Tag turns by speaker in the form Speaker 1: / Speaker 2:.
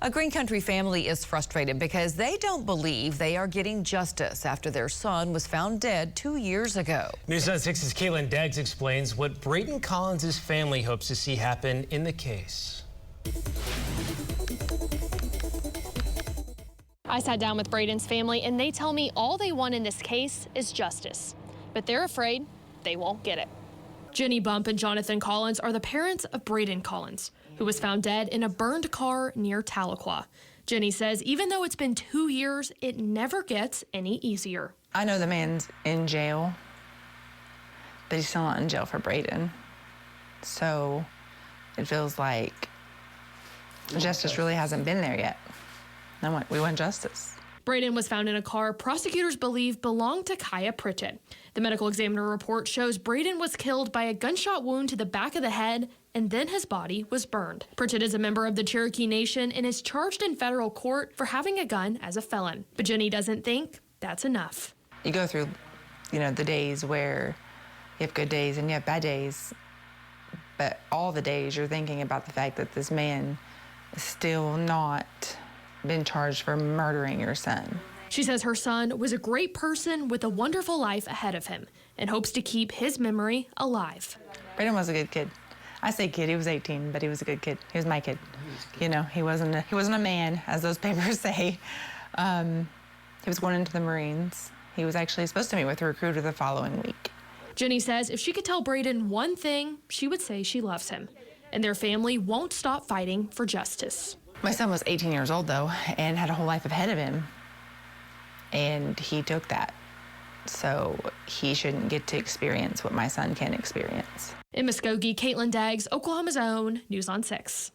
Speaker 1: A Green Country family is frustrated because they don't believe they are getting justice after their son was found dead 2 years ago.
Speaker 2: News on 6's Caitlin Deggs explains what Braden Collins' family hopes to see happen in the case.
Speaker 3: I sat down with Braden's family and they tell me all they want in this case is justice, but they're afraid they won't get it. Jenny Bump and Jonathan Collins are the parents of Braden Collins, who was found dead in a burned car near Tahlequah. Jenny says even though it's been 2 years, it never gets any easier.
Speaker 4: I know the man's in jail, but he's still not in jail for Braden. So it feels like justice really hasn't been there yet. We want justice.
Speaker 3: Braden was found in a car prosecutors believe belonged to Kaya Pritchett. The medical examiner report shows Braden was killed by a gunshot wound to the back of the head, and then his body was burned. Pritchett is a member of the Cherokee Nation and is charged in federal court for having a gun as a felon. But Jenny doesn't think that's enough.
Speaker 4: You go through, the days where you have good days and you have bad days, but all the days you're thinking about the fact that this man is still not been charged for murdering your son.
Speaker 3: She says her son was a great person with a wonderful life ahead of him and hopes to keep his memory alive.
Speaker 4: Braden was a good kid. I say kid, he was 18, but he was a good kid. He was my kid. He wasn't a man, as those papers say. He was going into the Marines. He was actually supposed to meet with a recruiter the following week.
Speaker 3: Jenny says if she could tell Braden one thing, she would say she loves him, and their family won't stop fighting for justice.
Speaker 4: My son was 18 years old, though, and had a whole life ahead of him, and he took that. So he shouldn't get to experience what my son can experience.
Speaker 3: In Muskogee, Caitlin Deggs, Oklahoma's Own, News on 6.